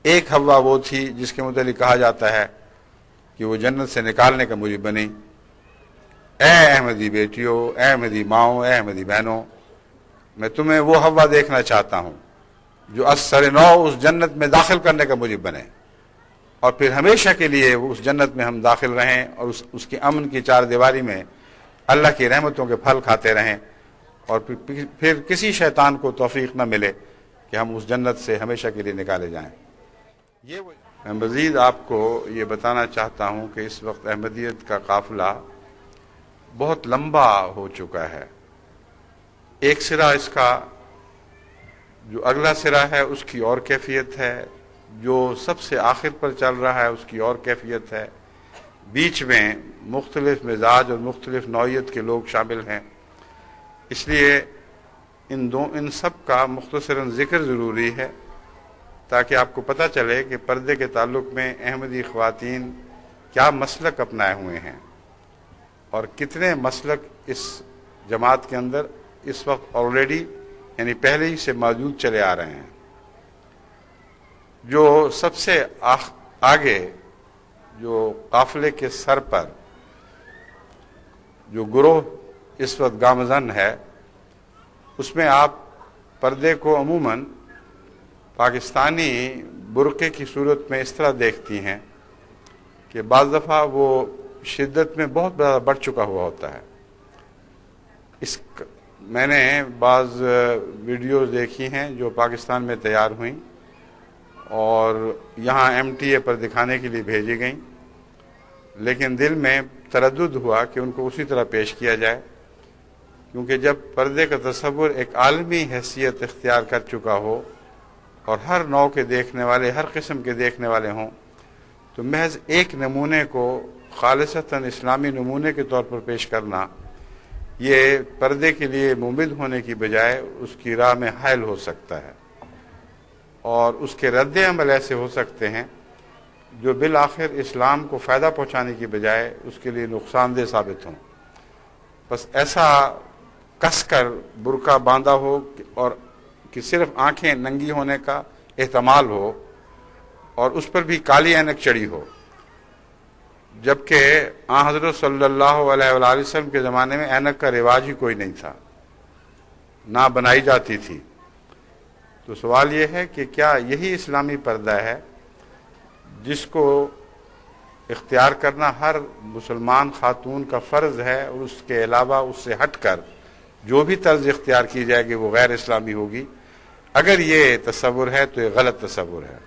ایک ہوا وہ تھی جس کے متعلق کہا جاتا ہے کہ وہ جنت سے نکالنے کا موجب بنی۔ اے احمدی بیٹیوں، اے احمدی ماؤں، اے احمدی بہنوں، میں تمہیں وہ ہوا دیکھنا چاہتا ہوں جو از سر نو اس جنت میں داخل کرنے کا موجب بنے، اور پھر ہمیشہ کے لیے اس جنت میں ہم داخل رہیں اور اس کی امن کی چار دیواری میں اللہ کی رحمتوں کے پھل کھاتے رہیں، اور پھر کسی شیطان کو توفیق نہ ملے کہ ہم اس جنت سے ہمیشہ کے لیے نکالے جائیں۔ میں مزید آپ کو یہ بتانا چاہتا ہوں کہ اس وقت احمدیت کا قافلہ بہت لمبا ہو چکا ہے۔ ایک سرا اس کا جو اگلا سرا ہے اس کی اور کیفیت ہے، جو سب سے آخر پر چل رہا ہے اس کی اور کیفیت ہے، بیچ میں مختلف مزاج اور مختلف نوعیت کے لوگ شامل ہیں۔ اس لیے ان سب کا مختصراً ذکر ضروری ہے تاکہ آپ کو پتہ چلے کہ پردے کے تعلق میں احمدی خواتین کیا مسلک اپنائے ہوئے ہیں اور کتنے مسلک اس جماعت کے اندر اس وقت آلریڈی یعنی پہلے ہی سے موجود چلے آ رہے ہیں۔ جو سب سے آگے جو قافلے کے سر پر جو گروہ اس وقت گامزن ہے، اس میں آپ پردے کو عموماً پاکستانی برقعے کی صورت میں اس طرح دیکھتی ہیں کہ بعض دفعہ وہ شدت میں بہت زیادہ بڑھ چکا ہوا ہوتا ہے۔ میں نے بعض ویڈیوز دیکھی ہیں جو پاکستان میں تیار ہوئیں اور یہاں MTA پر دکھانے کے لیے بھیجی گئیں، لیکن دل میں تردد ہوا کہ ان کو اسی طرح پیش کیا جائے، کیونکہ جب پردے کا تصور ایک عالمی حیثیت اختیار کر چکا ہو اور ہر نوع کے دیکھنے والے، ہر قسم کے دیکھنے والے ہوں، تو محض ایک نمونے کو خالصتاً اسلامی نمونے کے طور پر پیش کرنا یہ پردے کے لیے ممد ہونے کی بجائے اس کی راہ میں حائل ہو سکتا ہے، اور اس کے رد عمل ایسے ہو سکتے ہیں جو بالآخر اسلام کو فائدہ پہنچانے کی بجائے اس کے لیے نقصان دہ ثابت ہوں۔ بس ایسا کس کر برقع باندھا ہو اور کہ صرف آنکھیں ننگی ہونے کا احتمال ہو اور اس پر بھی کالی عینک چڑھی ہو، جبکہ حضرت صلی اللہ علیہ وآلہ وسلم کے زمانے میں عینک کا رواج ہی کوئی نہیں تھا، نہ بنائی جاتی تھی۔ تو سوال یہ ہے کہ کیا یہی اسلامی پردہ ہے جس کو اختیار کرنا ہر مسلمان خاتون کا فرض ہے، اور اس کے علاوہ اس سے ہٹ کر جو بھی طرز اختیار کی جائے گی وہ غیر اسلامی ہوگی؟ اگر یہ تصور ہے تو یہ غلط تصور ہے،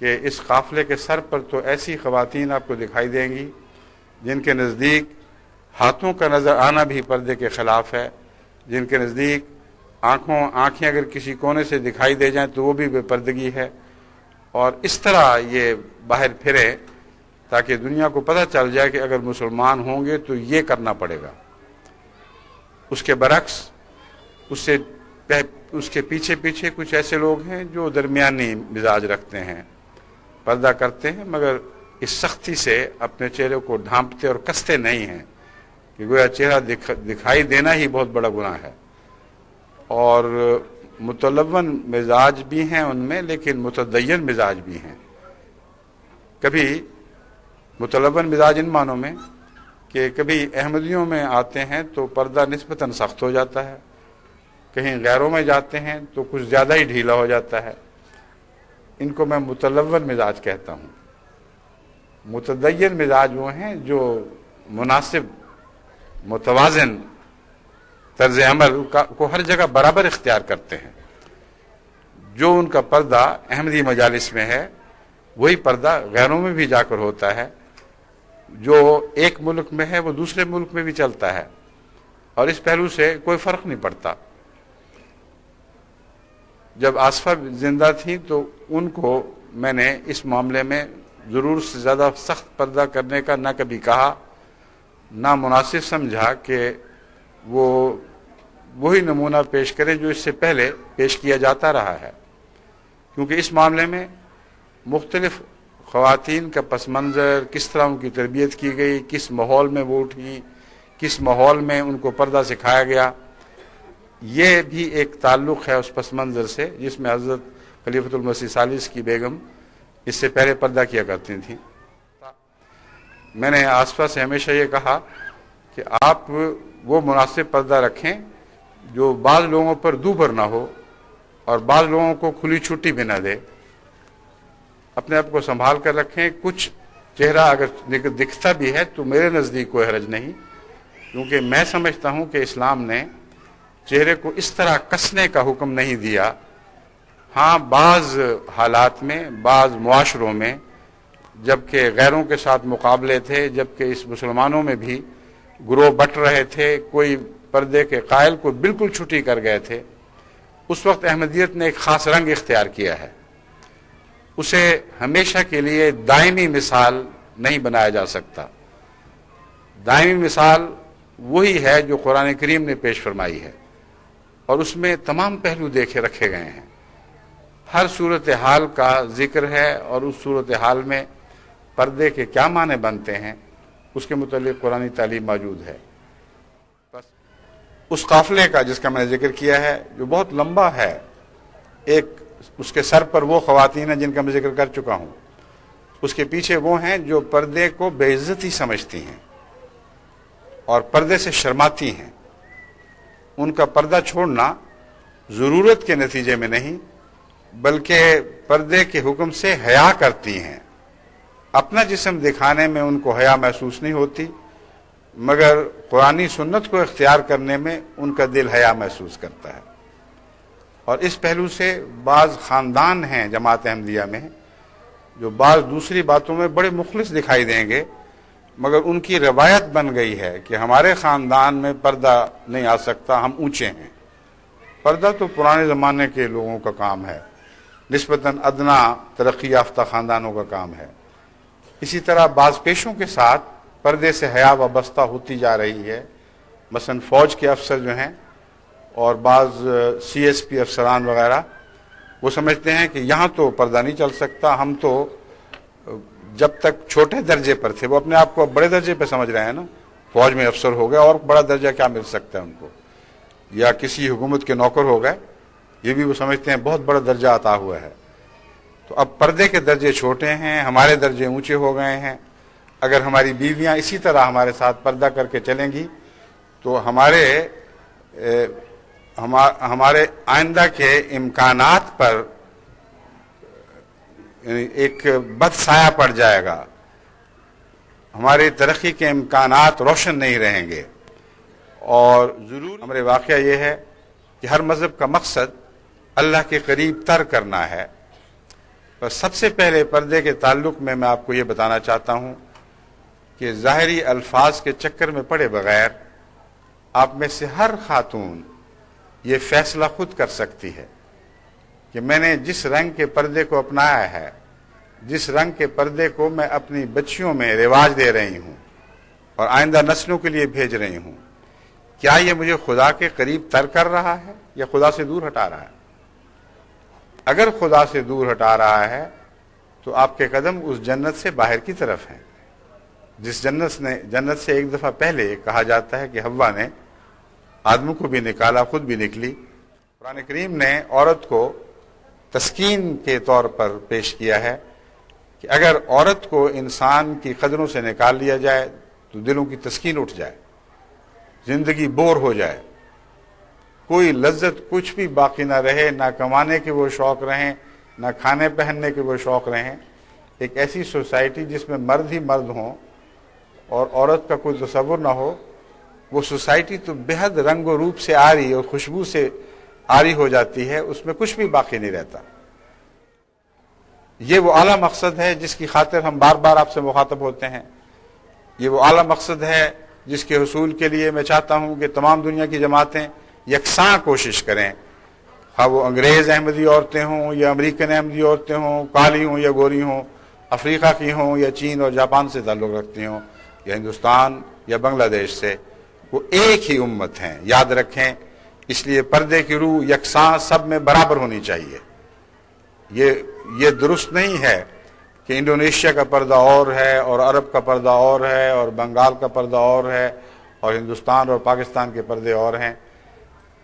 کہ اس قافلے کے سر پر تو ایسی خواتین آپ کو دکھائی دیں گی جن کے نزدیک ہاتھوں کا نظر آنا بھی پردے کے خلاف ہے، جن کے نزدیک آنکھیں اگر کسی کونے سے دکھائی دے جائیں تو وہ بھی بے پردگی ہے، اور اس طرح یہ باہر پھرے تاکہ دنیا کو پتہ چل جائے کہ اگر مسلمان ہوں گے تو یہ کرنا پڑے گا۔ اس کے برعکس اس کے پیچھے کچھ ایسے لوگ ہیں جو درمیانی مزاج رکھتے ہیں، پردہ کرتے ہیں مگر اس سختی سے اپنے چہرے کو ڈھانپتے اور کستے نہیں ہیں کہ گویا چہرہ دکھائی دینا ہی بہت بڑا گناہ ہے، اور متلون مزاج بھی ہیں ان میں، لیکن متدین مزاج بھی ہیں۔ کبھی متلون مزاج ان معنوں میں کہ کبھی احمدیوں میں آتے ہیں تو پردہ نسبتاً سخت ہو جاتا ہے، کہیں غیروں میں جاتے ہیں تو کچھ زیادہ ہی ڈھیلا ہو جاتا ہے۔ ان کو میں متلون مزاج کہتا ہوں۔ متدین مزاج وہ ہیں جو مناسب متوازن طرز عمل کو ہر جگہ برابر اختیار کرتے ہیں۔ جو ان کا پردہ احمدی مجالس میں ہے وہی پردہ غیروں میں بھی جا کر ہوتا ہے، جو ایک ملک میں ہے وہ دوسرے ملک میں بھی چلتا ہے، اور اس پہلو سے کوئی فرق نہیں پڑتا۔ جب آصفہ زندہ تھیں تو ان کو میں نے اس معاملے میں ضرور سے زیادہ سخت پردہ کرنے کا نہ کبھی کہا، نہ مناسب سمجھا کہ وہ وہی نمونہ پیش کریں جو اس سے پہلے پیش کیا جاتا رہا ہے، کیونکہ اس معاملے میں مختلف خواتین کا پس منظر، کس طرح ان کی تربیت کی گئی، کس ماحول میں وہ اٹھیں، کس ماحول میں ان کو پردہ سکھایا گیا، یہ بھی ایک تعلق ہے اس پس منظر سے جس میں حضرت خلیفۃ المسیح ثالث کی بیگم اس سے پہلے پردہ کیا کرتی تھیں۔ میں نے آصفہ سے ہمیشہ یہ کہا کہ آپ وہ مناسب پردہ رکھیں جو بعض لوگوں پر دوبر نہ ہو اور بعض لوگوں کو کھلی چھٹی بھی نہ دے۔ اپنے آپ کو سنبھال کر رکھیں۔ کچھ چہرہ اگر دکھتا بھی ہے تو میرے نزدیک کوئی حرج نہیں، کیونکہ میں سمجھتا ہوں کہ اسلام نے چہرے کو اس طرح کسنے کا حکم نہیں دیا۔ ہاں، بعض حالات میں، بعض معاشروں میں جبکہ غیروں کے ساتھ مقابلے تھے، جبکہ اس مسلمانوں میں بھی گروہ بٹ رہے تھے، کوئی پردے کے قائل کو بالکل چھٹی کر گئے تھے، اس وقت احمدیت نے ایک خاص رنگ اختیار کیا ہے۔ اسے ہمیشہ کے لیے دائمی مثال نہیں بنایا جا سکتا۔ دائمی مثال وہی ہے جو قرآن کریم نے پیش فرمائی ہے، اور اس میں تمام پہلو رکھے گئے ہیں۔ ہر صورتحال کا ذکر ہے، اور اس صورتحال میں پردے کے کیا معنی بنتے ہیں اس کے متعلق قرآنی تعلیم موجود ہے۔ بس اس قافلے کا جس کا میں نے ذکر کیا ہے جو بہت لمبا ہے، ایک اس کے سر پر وہ خواتین ہیں جن کا میں ذکر کر چکا ہوں، اس کے پیچھے وہ ہیں جو پردے کو بے عزتی سمجھتی ہیں اور پردے سے شرماتی ہیں۔ ان کا پردہ چھوڑنا ضرورت کے نتیجے میں نہیں بلکہ پردے کے حکم سے حیا کرتی ہیں۔ اپنا جسم دکھانے میں ان کو حیا محسوس نہیں ہوتی، مگر قرآنی سنت کو اختیار کرنے میں ان کا دل حیا محسوس کرتا ہے۔ اور اس پہلو سے بعض خاندان ہیں جماعت احمدیہ میں جو بعض دوسری باتوں میں بڑے مخلص دکھائی دیں گے، مگر ان کی روایت بن گئی ہے کہ ہمارے خاندان میں پردہ نہیں آ سکتا، ہم اونچے ہیں۔ پردہ تو پرانے زمانے کے لوگوں کا کام ہے، نسبتاً ادنا ترقی یافتہ خاندانوں کا کام ہے۔ اسی طرح بعض پیشوں کے ساتھ پردے سے حیا وابستہ ہوتی جا رہی ہے۔ مثلا فوج کے افسر جو ہیں اور بعض سی ایس پی افسران وغیرہ، وہ سمجھتے ہیں کہ یہاں تو پردہ نہیں چل سکتا، ہم تو جب تک چھوٹے درجے پر تھے، وہ اپنے آپ کو بڑے درجے پہ سمجھ رہے ہیں نا، فوج میں افسر ہو گئے اور بڑا درجہ کیا مل سکتا ہے ان کو، یا کسی حکومت کے نوکر ہو گئے، یہ بھی وہ سمجھتے ہیں بہت بڑا درجہ عطا ہوا ہے۔ تو اب پردے کے درجے چھوٹے ہیں، ہمارے درجے اونچے ہو گئے ہیں۔ اگر ہماری بیویاں اسی طرح ہمارے ساتھ پردہ کر کے چلیں گی تو ہمارے آئندہ کے امکانات پر ایک بد سایہ پڑ جائے گا، ہماری ترقی کے امکانات روشن نہیں رہیں گے۔ اور ضرور ہمارے واقعہ یہ ہے کہ ہر مذہب کا مقصد اللہ کے قریب تر کرنا ہے۔ اور سب سے پہلے پردے کے تعلق میں آپ کو یہ بتانا چاہتا ہوں کہ ظاہری الفاظ کے چکر میں پڑے بغیر آپ میں سے ہر خاتون یہ فیصلہ خود کر سکتی ہے کہ میں نے جس رنگ کے پردے کو اپنایا ہے، جس رنگ کے پردے کو میں اپنی بچیوں میں رواج دے رہی ہوں اور آئندہ نسلوں کے لیے بھیج رہی ہوں، کیا یہ مجھے خدا کے قریب تر کر رہا ہے یا خدا سے دور ہٹا رہا ہے؟ اگر خدا سے دور ہٹا رہا ہے تو آپ کے قدم اس جنت سے باہر کی طرف ہیں، جس جنت سے ایک دفعہ پہلے کہا جاتا ہے کہ حوا نے آدم کو بھی نکالا، خود بھی نکلی۔ قرآن کریم نے عورت کو تسکین کے طور پر پیش کیا ہے کہ اگر عورت کو انسان کی قدروں سے نکال لیا جائے تو دلوں کی تسکین اٹھ جائے، زندگی بور ہو جائے، کوئی لذت کچھ بھی باقی نہ رہے، نہ کمانے کے وہ شوق رہیں، نہ کھانے پہننے کے وہ شوق رہیں۔ ایک ایسی سوسائٹی جس میں مرد ہی مرد ہوں اور عورت کا کوئی تصور نہ ہو، وہ سوسائٹی تو بہت رنگ و روپ سے آری اور خوشبو سے آری ہو جاتی ہے، اس میں کچھ بھی باقی نہیں رہتا۔ یہ وہ اعلیٰ مقصد ہے جس کی خاطر ہم بار بار آپ سے مخاطب ہوتے ہیں۔ یہ وہ اعلیٰ مقصد ہے جس کے حصول کے لیے میں چاہتا ہوں کہ تمام دنیا کی جماعتیں یکساں کوشش کریں، خواہ وہ انگریز احمدی عورتیں ہوں یا امریکن احمدی عورتیں ہوں، کالی ہوں یا گوری ہوں، افریقہ کی ہوں یا چین اور جاپان سے تعلق رکھتی ہوں، یا ہندوستان یا بنگلہ دیش سے، وہ ایک ہی امت ہیں، یاد رکھیں۔ اس لیے پردے کی روح یکساں سب میں برابر ہونی چاہیے۔ یہ درست نہیں ہے کہ انڈونیشیا کا پردہ اور ہے اور عرب کا پردہ اور ہے اور بنگال کا پردہ اور ہے اور ہندوستان اور پاکستان کے پردے اور ہیں۔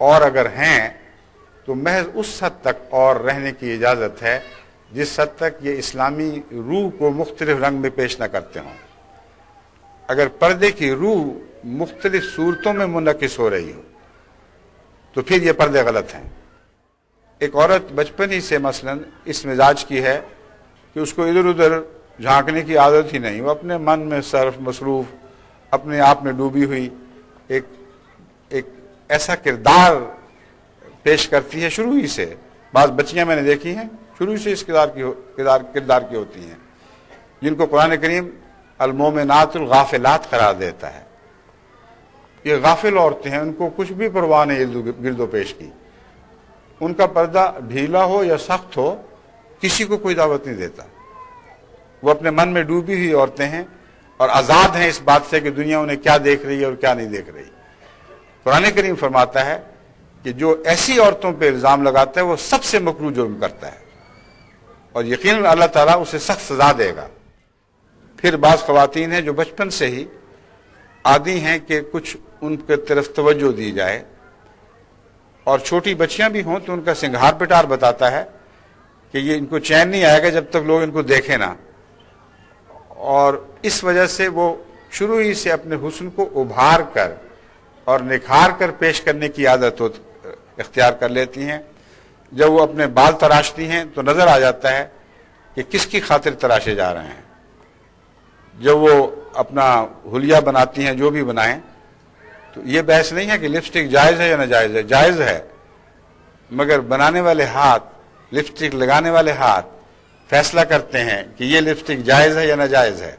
اور اگر ہیں تو محض اس حد تک اور رہنے کی اجازت ہے جس حد تک یہ اسلامی روح کو مختلف رنگ میں پیش نہ کرتے ہوں۔ اگر پردے کی روح مختلف صورتوں میں منعکس ہو رہی ہو تو پھر یہ پردے غلط ہیں۔ ایک عورت بچپن ہی سے مثلا اس مزاج کی ہے کہ اس کو ادھر ادھر جھانکنے کی عادت ہی نہیں، وہ اپنے من میں صرف مصروف، اپنے آپ میں ڈوبی ہوئی ایک ایسا کردار پیش کرتی ہے شروع ہی سے۔ بعض بچیاں میں نے دیکھی ہیں شروع سے اس کردار کی ہوتی ہیں، جن کو قرآن کریم المومنات الغافلات قرار دیتا ہے۔ یہ غافل عورتیں ہیں، ان کو کچھ بھی پرواہ نہیں گرد و پیش کی، ان کا پردہ ڈھیلا ہو یا سخت ہو کسی کو کوئی دعوت نہیں دیتا۔ وہ اپنے من میں ڈوبی ہوئی عورتیں ہیں اور آزاد ہیں اس بات سے کہ دنیا انہیں کیا دیکھ رہی ہے اور کیا نہیں دیکھ رہی۔ قرآن کریم فرماتا ہے کہ جو ایسی عورتوں پہ الزام لگاتا ہے وہ سب سے مکروہ جرم کرتا ہے اور یقیناً اللہ تعالیٰ اسے سخت سزا دے گا۔ پھر بعض خواتین ہیں جو بچپن سے ہی عادی ہیں کہ کچھ ان کے طرف توجہ دی جائے، اور چھوٹی بچیاں بھی ہوں تو ان کا سنگھار پٹار بتاتا ہے کہ یہ ان کو چین نہیں آئے گا جب تک لوگ ان کو دیکھیں نہ، اور اس وجہ سے وہ شروع ہی سے اپنے حسن کو ابھار کر اور نکھار کر پیش کرنے کی عادت اختیار کر لیتی ہیں۔ جب وہ اپنے بال تراشتی ہیں تو نظر آ جاتا ہے کہ کس کی خاطر تراشے جا رہے ہیں۔ جب وہ اپنا حلیہ بناتی ہیں جو بھی بنائیں تو یہ بحث نہیں ہے کہ لپسٹک جائز ہے یا ناجائز ہے، جائز ہے، مگر بنانے والے ہاتھ، لپسٹک لگانے والے ہاتھ فیصلہ کرتے ہیں کہ یہ لپسٹک جائز ہے یا ناجائز ہے۔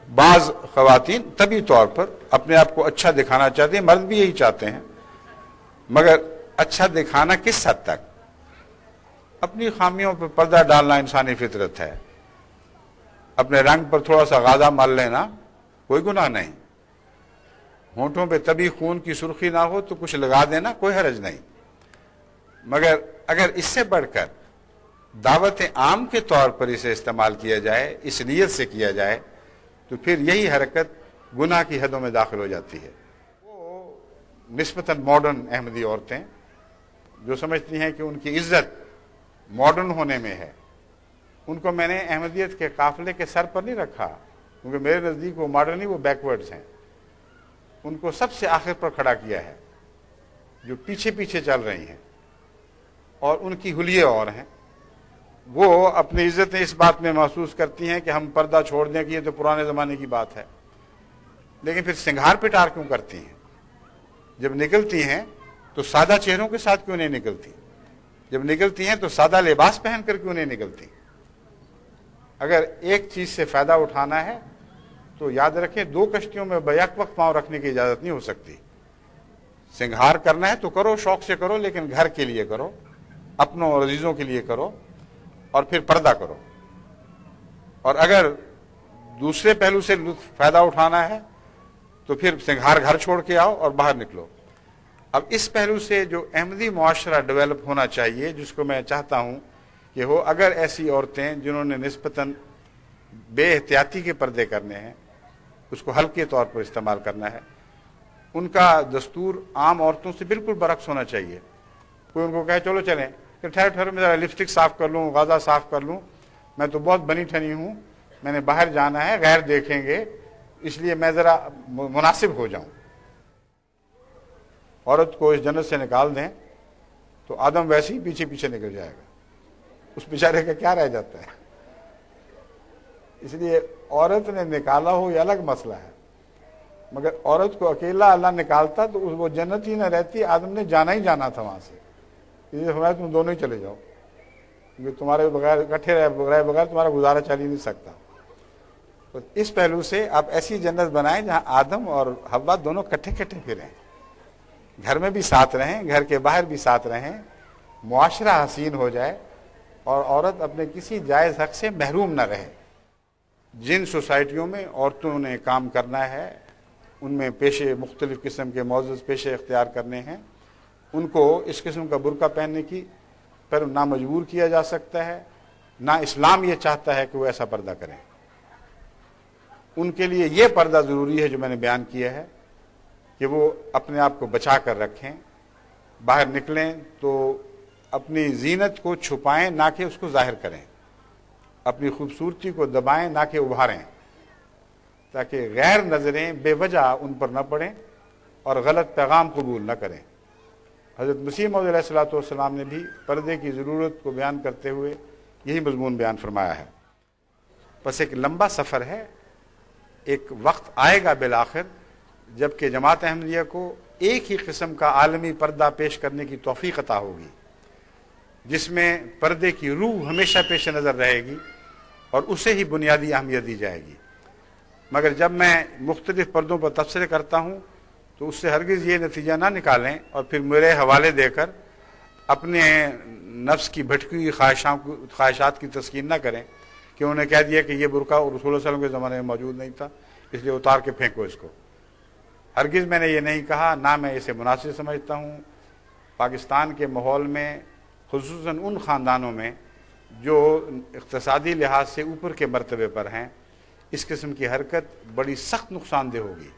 بعض خواتین طبی طور پر اپنے آپ کو اچھا دکھانا چاہتی ہیں، مرد بھی یہی چاہتے ہیں، مگر اچھا دکھانا کس حد تک؟ اپنی خامیوں پر پردہ ڈالنا انسانی فطرت ہے، اپنے رنگ پر تھوڑا سا غازہ مال لینا کوئی گناہ نہیں، ہونٹوں پہ طبی خون کی سرخی نہ ہو تو کچھ لگا دینا کوئی حرج نہیں، مگر اگر اس سے بڑھ کر دعوت عام کے طور پر اسے استعمال کیا جائے، اس نیت سے کیا جائے، تو پھر یہی حرکت گناہ کی حدوں میں داخل ہو جاتی ہے۔ وہ نسبتاً ماڈرن احمدی عورتیں جو سمجھتی ہیں کہ ان کی عزت ماڈرن ہونے میں ہے، ان کو میں نے احمدیت کے قافلے کے سر پر نہیں رکھا، کیونکہ میرے نزدیک وہ ماڈرن نہیں، وہ بیکورڈز ہیں۔ ان کو سب سے آخر پر کھڑا کیا ہے، جو پیچھے پیچھے چل رہی ہیں، اور ان کی حلیے اور ہیں۔ وہ اپنی عزتیں اس بات میں محسوس کرتی ہیں کہ ہم پردہ چھوڑ دیں کہ یہ تو پرانے زمانے کی بات ہے، لیکن پھر سنگھار پٹار کیوں کرتی ہیں؟ جب نکلتی ہیں تو سادہ چہروں کے ساتھ کیوں نہیں نکلتی؟ جب نکلتی ہیں تو سادہ لباس پہن کر کیوں نہیں نکلتی؟ اگر ایک چیز سے فائدہ اٹھانا ہے تو یاد رکھیں دو کشتیوں میں بیک وقت پاؤں رکھنے کی اجازت نہیں ہو سکتی۔ سنگھار کرنا ہے تو کرو، شوق سے کرو، لیکن گھر کے لیے کرو، اپنوں اور عزیزوں کے لیے کرو، اور پھر پردہ کرو۔ اور اگر دوسرے پہلو سے فائدہ اٹھانا ہے تو پھر سنگھار گھر چھوڑ کے آؤ اور باہر نکلو۔ اب اس پہلو سے جو احمدی معاشرہ ڈیولپ ہونا چاہیے، جس کو میں چاہتا ہوں کہ ہو، اگر ایسی عورتیں جنہوں نے نسبتاً بے احتیاطی کے پردے کرنے ہیں، اس کو ہلکے طور پر استعمال کرنا ہے، ان کا دستور عام عورتوں سے بالکل برعکس ہونا چاہیے۔ کوئی ان کو کہے چلو چلیں کہ ٹھہرو میں ذرا لپسٹک صاف کر لوں، غازہ صاف کر لوں، میں تو بہت بنی ٹھنی ہوں، میں نے باہر جانا ہے، غیر دیکھیں گے، اس لیے میں ذرا مناسب ہو جاؤں۔ عورت کو اس جنت سے نکال دیں تو آدم ویسے ہی پیچھے پیچھے نکل جائے گا، اس بیچارے کا کیا رہ جاتا ہے؟ اس لیے عورت نے نکالا ہو یہ الگ مسئلہ ہے، مگر عورت کو اکیلا اللہ نکالتا تو وہ جنت ہی نہ رہتی، آدم نے جانا ہی جانا تھا وہاں سے۔ اس لیے فرمایا تم دونوں ہی چلے جاؤ، کیونکہ تمہارے بغیر اکٹھے رہے بغیر تمہارا گزارا چل ہی نہیں سکتا۔ تو اس پہلو سے آپ ایسی جنت بنائیں جہاں آدم اور حوا دونوں کٹھے کٹھے پھریں، گھر میں بھی ساتھ رہیں، گھر کے باہر بھی ساتھ رہیں، معاشرہ حسین ہو جائے اور عورت اپنے کسی جائز حق سے محروم نہ رہے۔ جن سوسائٹیوں میں عورتوں نے کام کرنا ہے، ان میں پیشے، مختلف قسم کے معزز پیشے اختیار کرنے ہیں، ان کو اس قسم کا برقع پہننے کی پر نہ مجبور کیا جا سکتا ہے، نہ اسلام یہ چاہتا ہے کہ وہ ایسا پردہ کریں۔ ان کے لیے یہ پردہ ضروری ہے جو میں نے بیان کیا ہے کہ وہ اپنے آپ کو بچا کر رکھیں، باہر نکلیں تو اپنی زینت کو چھپائیں نہ کہ اس کو ظاہر کریں، اپنی خوبصورتی کو دبائیں نہ کہ ابھاریں، تاکہ غیر نظریں بے وجہ ان پر نہ پڑیں اور غلط پیغام قبول نہ کریں۔ حضرت مسیح موعود علیہ الصلوۃ والسلام نے بھی پردے کی ضرورت کو بیان کرتے ہوئے یہی مضمون بیان فرمایا ہے۔ بس ایک لمبا سفر ہے، ایک وقت آئے گا بالآخر جب کہ جماعت احمدیہ کو ایک ہی قسم کا عالمی پردہ پیش کرنے کی توفیق عطا ہوگی، جس میں پردے کی روح ہمیشہ پیش نظر رہے گی اور اسے ہی بنیادی اہمیت دی جائے گی۔ مگر جب میں مختلف پردوں پر تبصرے کرتا ہوں تو اس سے ہرگز یہ نتیجہ نہ نکالیں اور پھر میرے حوالے دے کر اپنے نفس کی بھٹکی ہوئی خواہشات کی تسکین نہ کریں کہ انہوں نے کہہ دیا کہ یہ برقع رسول اللہ صلی اللہ علیہ وسلم کے زمانے میں موجود نہیں تھا، اس لیے اتار کے پھینکو اس کو۔ ہرگز میں نے یہ نہیں کہا، نہ میں اسے مناسب سمجھتا ہوں۔ پاکستان کے ماحول میں خصوصاً ان خاندانوں میں جو اقتصادی لحاظ سے اوپر کے مرتبے پر ہیں، اس قسم کی حرکت بڑی سخت نقصان دہ ہوگی۔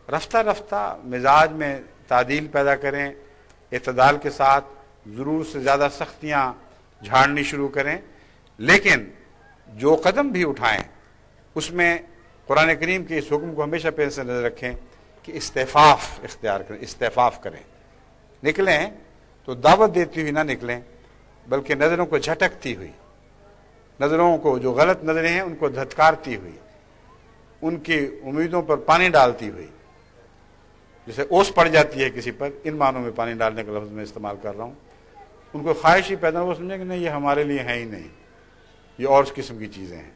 رفتہ رفتہ مزاج میں تعدیل پیدا کریں، اعتدال کے ساتھ ضرور سے زیادہ سختیاں جھاڑنی شروع کریں، لیکن جو قدم بھی اٹھائیں اس میں قرآن کریم کے اس حکم کو ہمیشہ پیش نظر رکھیں کہ استعفاف اختیار کریں، استعفاف کریں۔ نکلیں تو دعوت دیتی ہوئی نہ نکلیں، بلکہ نظروں کو جھٹکتی ہوئی، نظروں کو جو غلط نظریں ہیں ان کو دھتکارتی ہوئی، ان کی امیدوں پر پانی ڈالتی ہوئی، جیسے اوس پڑ جاتی ہے کسی پر، ان معنوں میں پانی ڈالنے کا لفظ میں استعمال کر رہا ہوں۔ ان کو خواہش ہی پیدا ہو، سمجھیں کہ نہیں یہ ہمارے لیے ہے ہی نہیں، یہ اور اس قسم کی چیزیں ہیں۔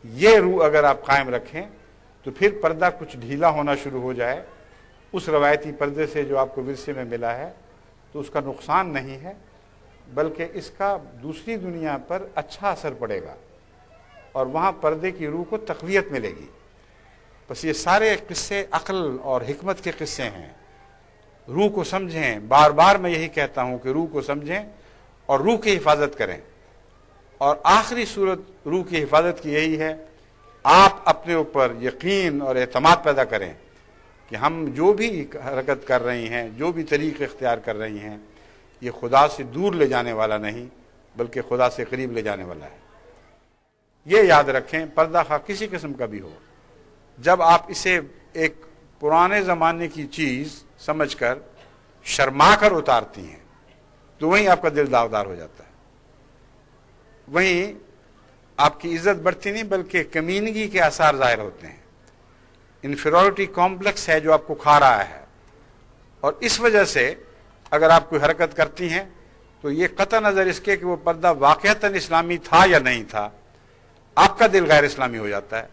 یہ روح اگر آپ قائم رکھیں تو پھر پردہ کچھ ڈھیلا ہونا شروع ہو جائے اس روایتی پردے سے جو آپ کو ورثے میں ملا ہے، تو اس کا نقصان نہیں ہے، بلکہ اس کا دوسری دنیا پر اچھا اثر پڑے گا اور وہاں پردے کی روح کو تقویت ملے گی۔ بس یہ سارے قصے عقل اور حکمت کے قصے ہیں۔ روح کو سمجھیں، بار بار میں یہی کہتا ہوں کہ روح کو سمجھیں اور روح کی حفاظت کریں، اور آخری صورت روح کی حفاظت کی یہی ہے، آپ اپنے اوپر یقین اور اعتماد پیدا کریں کہ ہم جو بھی حرکت کر رہی ہیں، جو بھی طریق اختیار کر رہی ہیں، یہ خدا سے دور لے جانے والا نہیں بلکہ خدا سے قریب لے جانے والا ہے۔ یہ یاد رکھیں، پردہ خواہ کسی قسم کا بھی ہو، جب آپ اسے ایک پرانے زمانے کی چیز سمجھ کر شرما کر اتارتی ہیں تو وہیں آپ کا دل داغدار ہو جاتا ہے، وہیں آپ کی عزت بڑھتی نہیں بلکہ کمینگی کے آثار ظاہر ہوتے ہیں۔ انفیریورٹی کمپلیکس ہے جو آپ کو کھا رہا ہے، اور اس وجہ سے اگر آپ کوئی حرکت کرتی ہیں تو یہ قطع نظر اس کے کہ وہ پردہ واقعتاً اسلامی تھا یا نہیں تھا، آپ کا دل غیر اسلامی ہو جاتا ہے،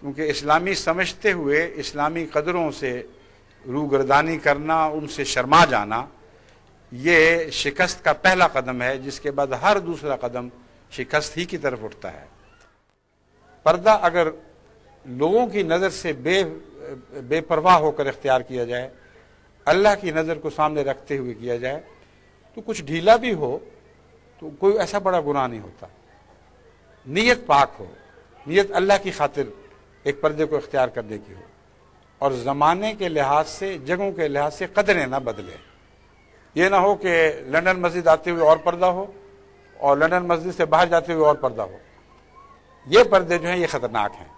کیونکہ اسلامی سمجھتے ہوئے اسلامی قدروں سے روگردانی کرنا، ان سے شرما جانا، یہ شکست کا پہلا قدم ہے، جس کے بعد ہر دوسرا قدم شکست ہی کی طرف اٹھتا ہے۔ پردہ اگر لوگوں کی نظر سے بے پرواہ ہو کر اختیار کیا جائے، اللہ کی نظر کو سامنے رکھتے ہوئے کیا جائے، تو کچھ ڈھیلا بھی ہو تو کوئی ایسا بڑا گناہ نہیں ہوتا۔ نیت پاک ہو، نیت اللہ کی خاطر ایک پردے کو اختیار کرنے کی ہو، اور زمانے کے لحاظ سے، جگہوں کے لحاظ سے قدریں نہ بدلیں۔ یہ نہ ہو کہ لندن مسجد آتے ہوئے اور پردہ ہو اور لندن مسجد سے باہر جاتے ہوئے اور پردہ ہو۔ یہ پردے جو ہیں یہ خطرناک ہیں۔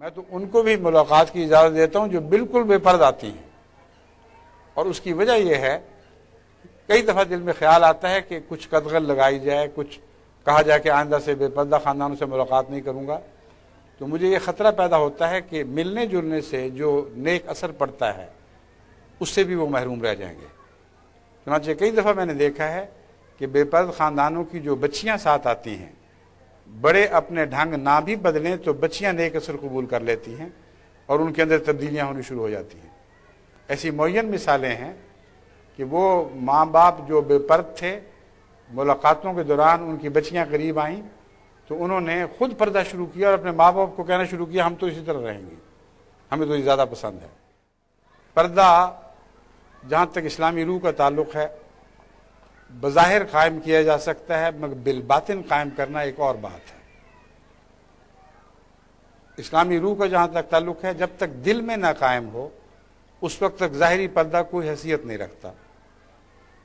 میں تو ان کو بھی ملاقات کی اجازت دیتا ہوں جو بالکل بے پردہ آتی ہیں، اور اس کی وجہ یہ ہے، کئی دفعہ دل میں خیال آتا ہے کہ کچھ قدغن لگائی جائے، کچھ کہا جائے کہ آئندہ سے بے پردہ خاندانوں سے ملاقات نہیں کروں گا، تو مجھے یہ خطرہ پیدا ہوتا ہے کہ ملنے جلنے سے جو نیک اثر پڑتا ہے اس سے بھی وہ محروم رہ جائیں گے۔ چنانچہ کئی دفعہ میں نے دیکھا ہے کہ بے پرد خاندانوں کی جو بچیاں ساتھ آتی ہیں، بڑے اپنے ڈھنگ نہ بھی بدلیں تو بچیاں نیک اثر قبول کر لیتی ہیں اور ان کے اندر تبدیلیاں ہونی شروع ہو جاتی ہیں۔ ایسی معین مثالیں ہیں کہ وہ ماں باپ جو بے پرد تھے، ملاقاتوں کے دوران ان کی بچیاں قریب آئیں تو انہوں نے خود پردہ شروع کیا اور اپنے ماں باپ کو کہنا شروع کیا ہم تو اسی طرح رہیں گے، ہمیں تو یہ زیادہ پسند ہے۔ پردہ جہاں تک اسلامی روح کا تعلق ہے بظاہر قائم کیا جا سکتا ہے، مگر بالباطن قائم کرنا ایک اور بات ہے۔ اسلامی روح کا جہاں تک تعلق ہے، جب تک دل میں نہ قائم ہو اس وقت تک ظاہری پردہ کوئی حیثیت نہیں رکھتا.